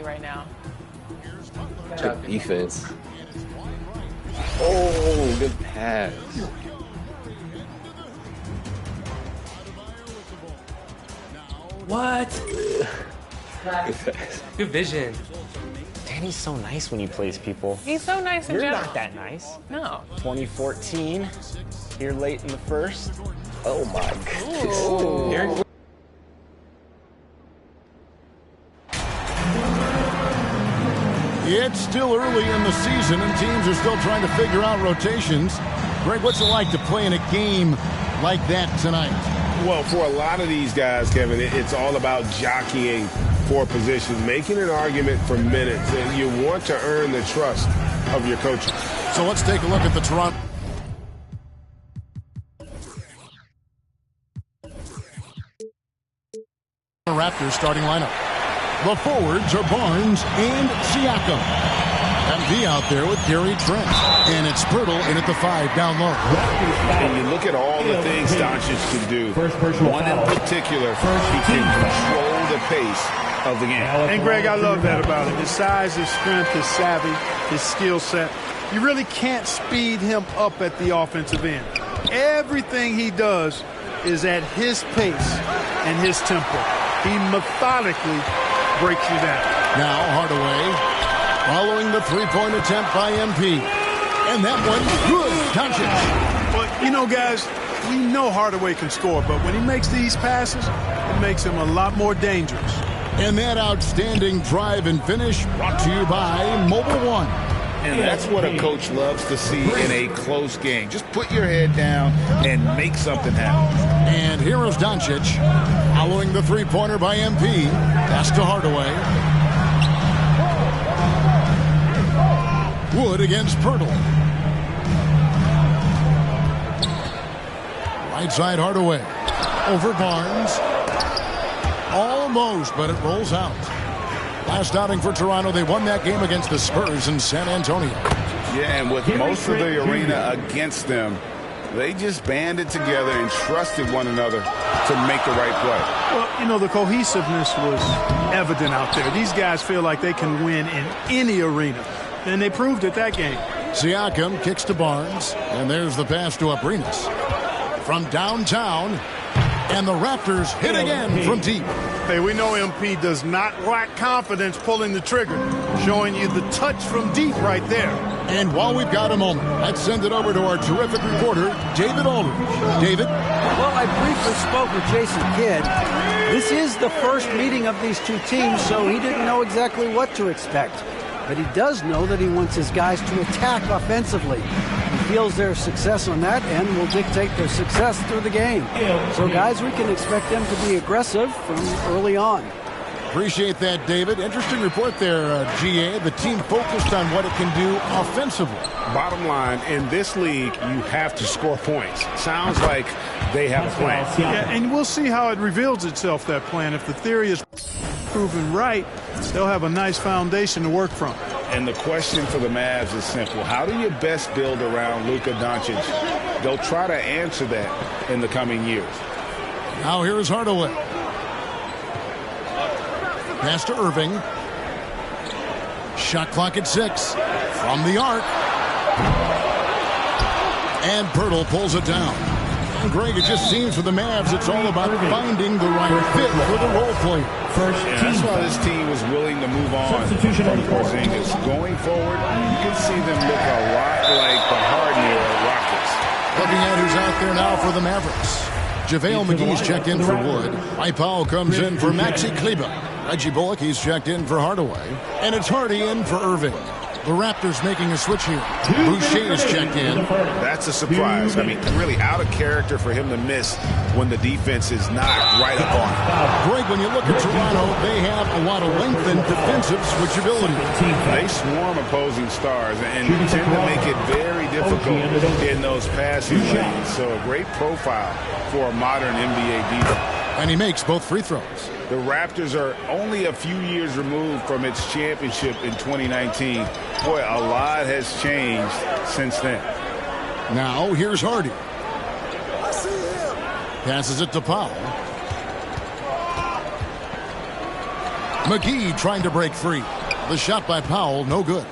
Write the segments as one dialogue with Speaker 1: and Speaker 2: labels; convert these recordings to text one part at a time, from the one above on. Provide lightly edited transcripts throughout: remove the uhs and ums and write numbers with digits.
Speaker 1: Right now.
Speaker 2: Good defense. Oh, good pass.
Speaker 3: What?
Speaker 2: Good
Speaker 3: vision.
Speaker 4: Danny's so nice when he plays people.
Speaker 1: He's so nice in
Speaker 4: You're
Speaker 1: general.
Speaker 4: not that nice.
Speaker 1: No.
Speaker 4: 2014, here late in the first.
Speaker 2: Oh my goodness.
Speaker 5: It's still early in the season, and teams are still trying to figure out rotations. Greg, what's it like to play in a game like that tonight?
Speaker 6: Well, for a lot of these guys, Kevin, it's all about jockeying for position, making an argument for minutes, and you want to earn the trust of your coaches.
Speaker 5: So let's take a look at the Toronto. Raptors starting lineup. The forwards are Barnes and Siakam. MV out there with Gary Trent. And it's Pirtle in at the 5 down low.
Speaker 6: And you look at all the things Doncic can do. One in particular, he can control the pace of the game.
Speaker 7: And Greg, I love that about him. His size, his strength, his savvy, his skill set. You really can't speed him up at the offensive end. Everything he does is at his pace and his tempo. He methodically breaks you down.
Speaker 5: Now Hardaway following the three-point attempt by MP. And that one, good. Doncic.
Speaker 7: But, you know, guys, we know Hardaway can score, but when he makes these passes, it makes him a lot more dangerous.
Speaker 5: And that outstanding drive and finish brought to you by Mobile One.
Speaker 6: And that's what a coach loves to see in a close game. Just put your head down and make something happen.
Speaker 5: And here is Doncic following the three-pointer by MP. Pass to Hardaway. Wood against Pirtle. Right side Hardaway. Over Barnes. Almost, but it rolls out. Last outing for Toronto, they won that game against the Spurs in San Antonio.
Speaker 6: Yeah, and with most of the arena against them, they just banded together and trusted one another to make the right play.
Speaker 7: Well, you know, the cohesiveness was evident out there. These guys feel like they can win in any arena, and they proved it that game.
Speaker 5: Siakam kicks to Barnes, and there's the pass to Abrines. From downtown, and the Raptors hit again from deep.
Speaker 7: Hey, we know MP does not lack confidence pulling the trigger, showing you the touch from deep right there.
Speaker 5: And while we've got a moment, let's send it over to our terrific reporter, David Aldridge. David?
Speaker 8: Well, I briefly spoke with Jason Kidd. This is the first meeting of these two teams, so he didn't know exactly what to expect. But he does know that he wants his guys to attack offensively. He feels their success on that end will dictate their success through the game. So, guys, we can expect them to be aggressive from early on.
Speaker 5: Appreciate that, David. Interesting report there, GA. The team focused on what it can do offensively.
Speaker 6: Bottom line, in this league, you have to score points. Sounds like they have a plan.
Speaker 7: Yeah, and we'll see how it reveals itself, that plan. If the theory is proven right, they'll have a nice foundation to work from.
Speaker 6: And the question for the Mavs is simple. How do you best build around Luka Doncic? They'll try to answer that in the coming years.
Speaker 5: Now here is Hardaway. Pass to Irving. Shot clock at 6. From the arc. And Pirtle pulls it down. And Greg, it just seems for the Mavs it's all about finding the right fit for the role player.
Speaker 6: That's why this team was willing to move on from Porzingis. Going forward, you can see them look a lot like the Harden-era Rockets.
Speaker 5: Looking at who's out there now for the Mavericks. JaVale McGee's checked in for Wood. Mike Powell comes in for Maxi Kleber. Reggie Bullock, he's checked in for Hardaway. And it's Hardy in for Irving. The Raptors making a switch here. Boucher is checked in.
Speaker 6: That's a surprise. I mean, really out of character for him to miss when the defense is not right up on him.
Speaker 5: Greg, when you look at Toronto, they have a lot of length and defensive switchability.
Speaker 6: They swarm opposing stars and tend to make it very difficult in those passing lanes. So a great profile for a modern NBA defense.
Speaker 5: And he makes both free throws.
Speaker 6: The Raptors are only a few years removed from its championship in 2019. Boy, a lot has changed since then.
Speaker 5: Now, here's Hardy. Passes it to Powell. McGee trying to break free. The shot by Powell, no good.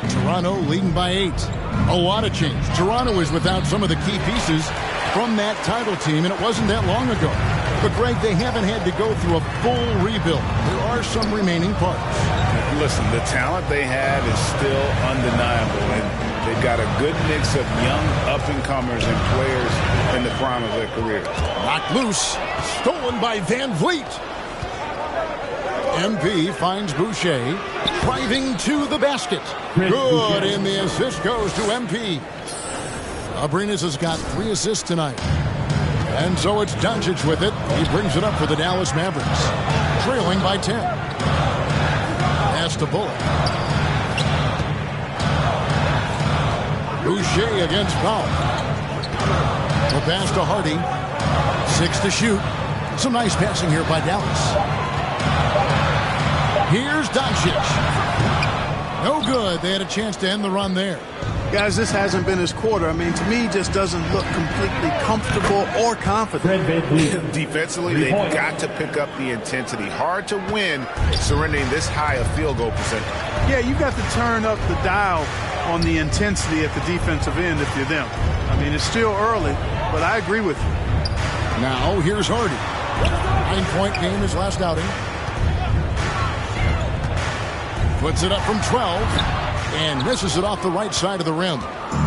Speaker 5: Toronto leading by 8. A lot of change. Toronto is without some of the key pieces from that title team, and it wasn't that long ago. But, Greg, they haven't had to go through a full rebuild. There are some remaining parts.
Speaker 6: Listen, the talent they have is still undeniable, and they've got a good mix of young up-and-comers and players in the prime of their careers.
Speaker 5: Knocked loose. Stolen by Van Vliet. MP finds Boucher. Driving to the basket. Good, and the assist goes to MP. Abrines has got 3 assists tonight. And so it's Doncic with it. He brings it up for the Dallas Mavericks. Trailing by 10. Pass to Bullock. Boucher against Powell. The pass to Hardy. 6 to shoot. Some nice passing here by Dallas. Here's Doncic. No good. They had a chance to end the run there.
Speaker 7: Guys, this hasn't been his quarter. I mean, to me, he just doesn't look completely comfortable or confident.
Speaker 6: Defensively, they've got to pick up the intensity. Hard to win surrendering this high a field goal percentage.
Speaker 7: Yeah, you've got to turn up the dial on the intensity at the defensive end if you're them. I mean, it's still early, but I agree with you.
Speaker 5: Now, here's Hardy. 9-point game his last outing. Puts it up from 12. And misses it off the right side of the rim.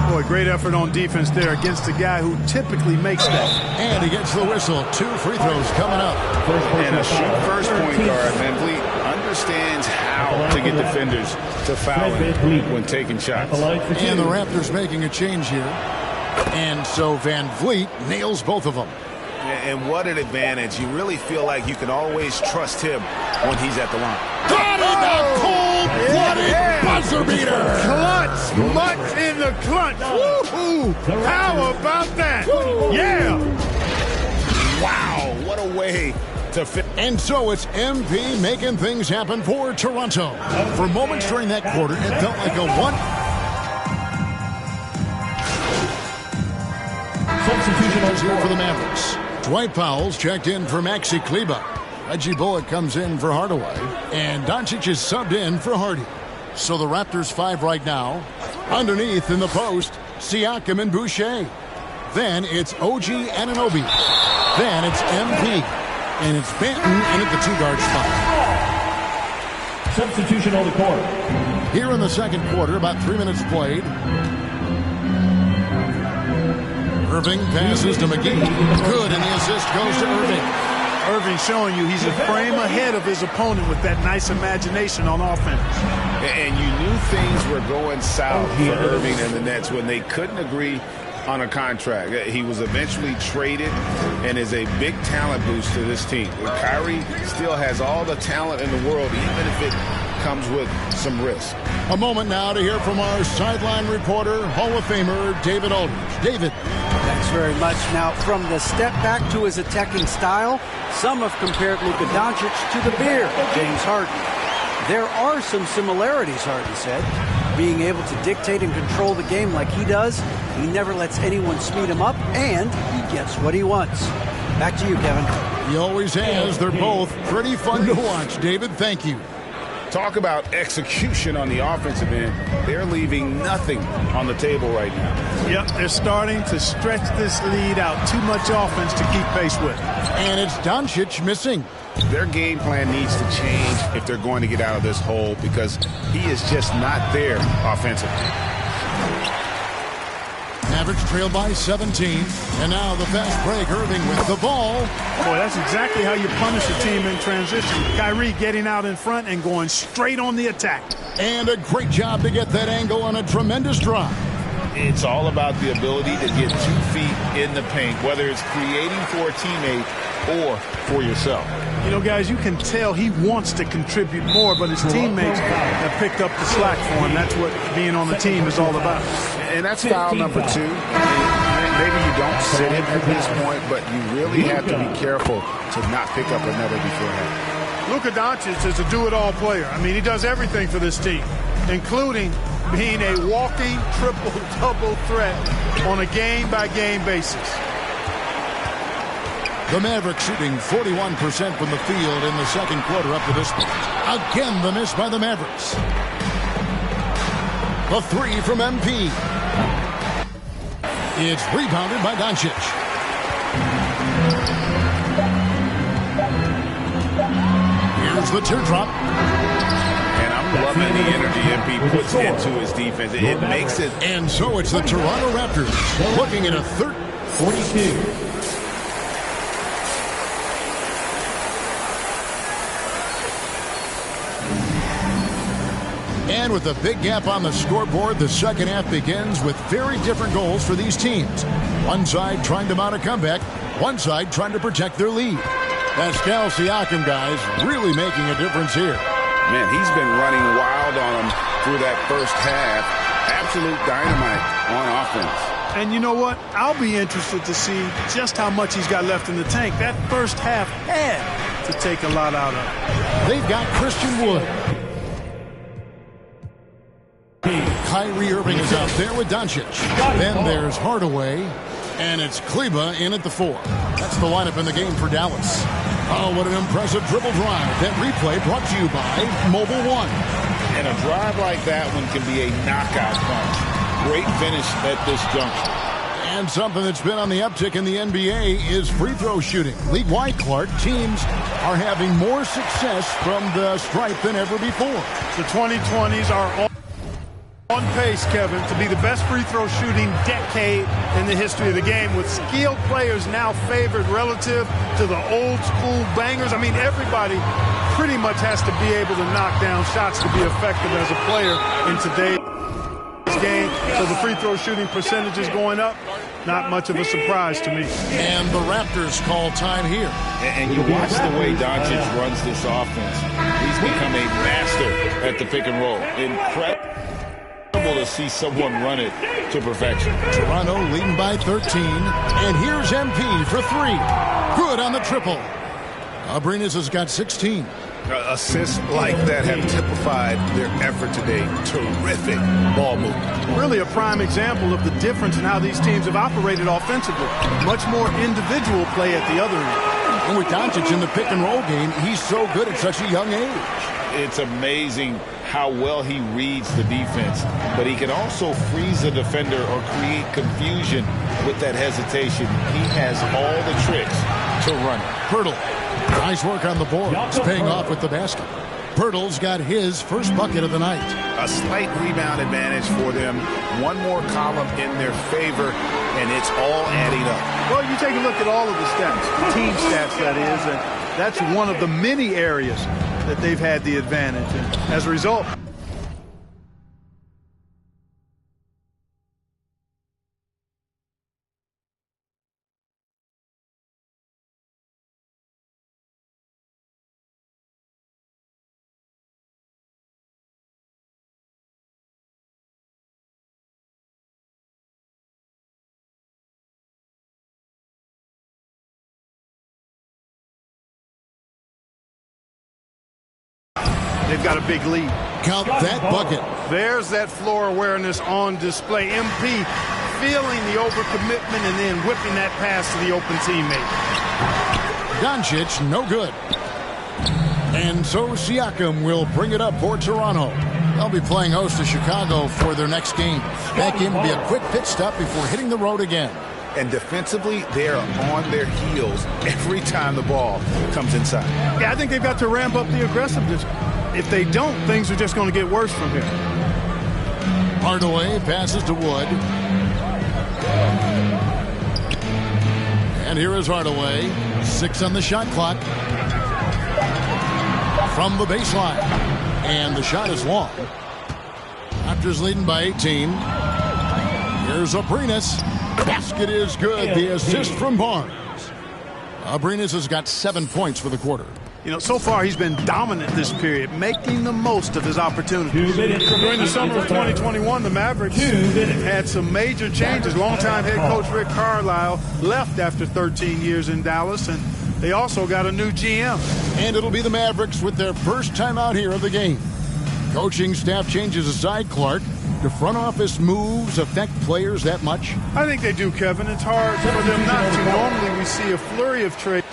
Speaker 7: Boy, great effort on defense there against a guy who typically makes that.
Speaker 5: And he gets the whistle. 2 free throws coming up.
Speaker 6: And a first point guard, Van Vliet, understands how to get defenders to foul him when taking shots.
Speaker 5: And the Raptors making a change here. And so Van Vliet nails both of them.
Speaker 6: And what an advantage. You really feel like you can always trust him when he's at the line.
Speaker 5: Got it! A cold-blooded buzzer beater!
Speaker 7: Clutch! Much in the clutch! Woohoo! How about that? Yeah!
Speaker 6: Wow, what a way to fit.
Speaker 5: And so it's MP making things happen for Toronto. For moments during that quarter, it felt like a one. Substitution here for the Mavericks. Dwight Powell's checked in for Maxi Kleber. Reggie Bullock comes in for Hardaway. And Doncic is subbed in for Hardy. So the Raptors 5 right now. Underneath in the post, Siakam and Boucher. Then it's OG Anunoby. Then it's MP. And it's Banton in at the 2-guard spot.
Speaker 1: Substitution on the court.
Speaker 5: Here in the second quarter, about 3 minutes played. Irving passes to McGee. Good, and the assist goes to Irving.
Speaker 7: Irving showing you he's a frame ahead of his opponent with that nice imagination on offense.
Speaker 6: And you knew things were going south for Irving and the Nets when they couldn't agree on a contract. He was eventually traded and is a big talent boost to this team. Kyrie still has all the talent in the world, even if it comes with some risk.
Speaker 5: A moment now to hear from our sideline reporter, Hall of Famer David Aldridge. David.
Speaker 8: Thanks very much. Now, from the step back to his attacking style, some have compared Luka Doncic to the beard, James Harden. There are some similarities, Harden said. Being able to dictate and control the game like he does, he never lets anyone speed him up, and he gets what he wants. Back to you, Kevin.
Speaker 5: He always has. They're both pretty fun to watch. David, thank you.
Speaker 6: Talk about execution on the offensive end. They're leaving nothing on the table right now.
Speaker 7: Yep, they're starting to stretch this lead out. Too much offense to keep pace with.
Speaker 5: And it's Doncic missing.
Speaker 6: Their game plan needs to change if they're going to get out of this hole, because he is just not there offensively.
Speaker 5: Mavericks trail by 17. And now the fast break. Irving with the ball.
Speaker 7: Boy, that's exactly how you punish a team in transition. Kyrie getting out in front and going straight on the attack.
Speaker 5: And a great job to get that angle on a tremendous drive.
Speaker 6: It's all about the ability to get 2 feet in the paint, whether it's creating for a teammate or for yourself.
Speaker 7: You know, guys, you can tell he wants to contribute more, but his teammates have picked up the slack for him. That's what being on the team is all about.
Speaker 6: And that's foul number 2. Maybe you don't sit him at this point, but you really have to be careful to not pick up another beforehand.
Speaker 7: Luka Doncic is a do-it-all player. I mean, he does everything for this team, including being a walking triple-double threat on a game-by-game basis.
Speaker 5: The Mavericks shooting 41% from the field in the second quarter up to this point. Again, the miss by the Mavericks. The 3 from MP. It's rebounded by Doncic. Here's the teardrop.
Speaker 6: And I'm loving the energy MP puts into his defense. It makes it.
Speaker 5: And so it's the Toronto Raptors looking at a 42. And with a big gap on the scoreboard, the second half begins with very different goals for these teams. One side trying to mount a comeback, one side trying to protect their lead. Pascal Siakam, guys, really making a difference here.
Speaker 6: Man, he's been running wild on them through that first half. Absolute dynamite on offense.
Speaker 7: And you know what? I'll be interested to see just how much he's got left in the tank. That first half had to take a lot out of it.
Speaker 5: They've got Christian Wood. Kyrie Irving is out there with Doncic. Then there's Hardaway. And it's Kleber in at the 4. That's the lineup in the game for Dallas. Oh, what an impressive dribble drive. That replay brought to you by Mobile One.
Speaker 6: And a drive like that one can be a knockout punch. Great finish at this juncture.
Speaker 5: And something that's been on the uptick in the NBA is free throw shooting. League-wide, Clark, teams are having more success from the stripe than ever before.
Speaker 7: The 2020s are on pace, Kevin, to be the best free throw shooting decade in the history of the game, with skilled players now favored relative to the old school bangers. I mean, everybody pretty much has to be able to knock down shots to be effective as a player in today's game. So the free throw shooting percentage is going up. Not much of a surprise to me.
Speaker 5: And the Raptors call time here.
Speaker 6: And you watch the way Doncic runs this offense. He's become a master at the pick and roll. Incredible to see someone run it to perfection.
Speaker 5: Toronto leading by 13. And here's MP for 3. Good on the triple. Abrines has got 16.
Speaker 6: Assists like that have typified their effort today. Terrific ball movement.
Speaker 7: Really a prime example of the difference in how these teams have operated offensively. Much more individual play at the other end.
Speaker 5: And with Doncic in the pick and roll game, he's so good at such a young age.
Speaker 6: It's amazing how well he reads the defense, but he can also freeze a defender or create confusion with that hesitation. He has all the tricks to run it.
Speaker 5: Pirtle, nice work on the board. It's paying off with the basket. Pirtle's got his first bucket of the night.
Speaker 6: A slight rebound advantage for them. One more column in their favor, and it's all adding up.
Speaker 7: Well, you take a look at all of the stats, team stats that is, and that's one of the many areas that they've had the advantage. And as a result, they've got a big lead.
Speaker 5: Count that bucket.
Speaker 7: There's that floor awareness on display. MP feeling the overcommitment and then whipping that pass to the open teammate.
Speaker 5: Doncic, no good. And so Siakam will bring it up for Toronto. They'll be playing host to Chicago for their next game. That game will be a quick pit stop before hitting the road again.
Speaker 6: And defensively, they are on their heels every time the ball comes inside.
Speaker 7: Yeah, I think they've got to ramp up the aggressiveness. If they don't, things are just going to get worse from here.
Speaker 5: Hardaway passes to Wood. And here is Hardaway. 6 on the shot clock. From the baseline. And the shot is long. Raptors leading by 18. Here's Abrines. Basket is good. The assist from Barnes. Abrines has got 7 points for the quarter.
Speaker 7: You know, so far he's been dominant this period, making the most of his opportunities. During the summer of 2021, the Mavericks had some major changes. Longtime head coach Rick Carlisle left after 13 years in Dallas, and they also got a new GM.
Speaker 5: And it'll be the Mavericks with their first time out here of the game. Coaching staff changes aside, Clark. Do front office moves affect players that much?
Speaker 7: I think they do, Kevin. It's hard for them not to. Normally we see a flurry of trades.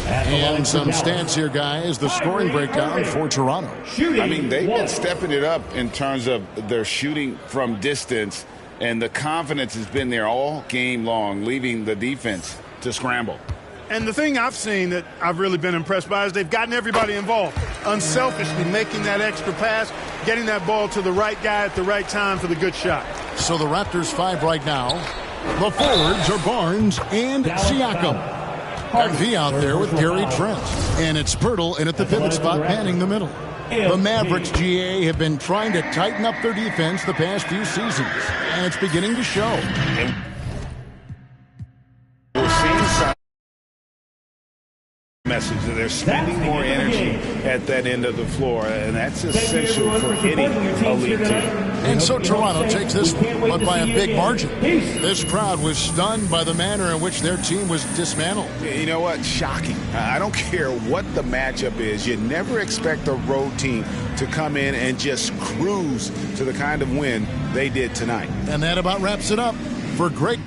Speaker 5: And some stats here, guys. The scoring breakdown for Toronto.
Speaker 6: I mean, they've been stepping it up in terms of their shooting from distance, and the confidence has been there all game long, leaving the defense to scramble.
Speaker 7: And the thing I've seen that I've really been impressed by is they've gotten everybody involved, unselfishly making that extra pass, getting that ball to the right guy at the right time for the good shot.
Speaker 5: So the Raptors 5 right now. The forwards are Barnes and Siakam. MV out there with Gary Trent. And it's Pirtle in at the pivot spot, panning the middle. The Mavericks, GA, have been trying to tighten up their defense the past few seasons, and it's beginning to show.
Speaker 6: We're seeing some message that they're spending more energy at that end of the floor, and that's essential for any elite team.
Speaker 5: And so Toronto takes this one, but by a big margin. This crowd was stunned by the manner in which their team was dismantled.
Speaker 6: You know what? Shocking. I don't care what the matchup is. You never expect a road team to come in and just cruise to the kind of win they did tonight.
Speaker 5: And that about wraps it up for Greg.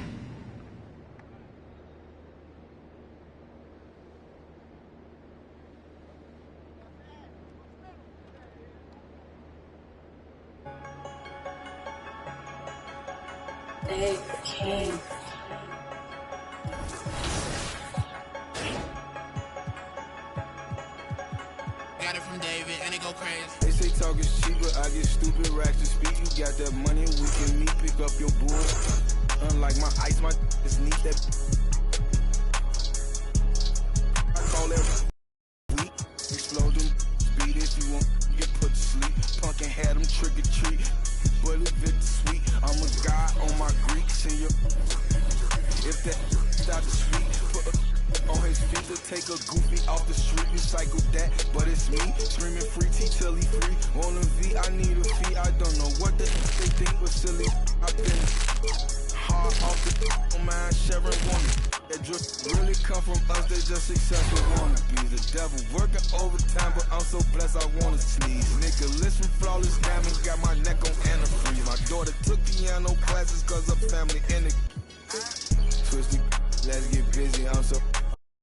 Speaker 3: Dave King.
Speaker 9: Got it from David and it go crazy.
Speaker 10: They say talk is cheap, but I get stupid racks to speak. You got that money, we can meet, pick up your bull. Unlike my ice, my is neat that. I call that weak. Explode them, speed if you want, get put to sleep. Punk and had them trick or treat. Bullet Victor sweet. I'm a god on my Greeks and your. If that stop the sweet, put on his feet to take a goofy off the street. You cycle that, but it's me screaming free T till he free. On a V, I need a fee. I don't know what they think was silly. I've been hard off the man, Sharon woman. That drip really come from us. They just successful wannabes. The devil working overtime, but I'm so blessed I wanna sneeze. Nicholas from Flawless Diamond got my neck on antifreeze. My daughter took piano classes cause her family in it. Twisted, let's get busy. I'm so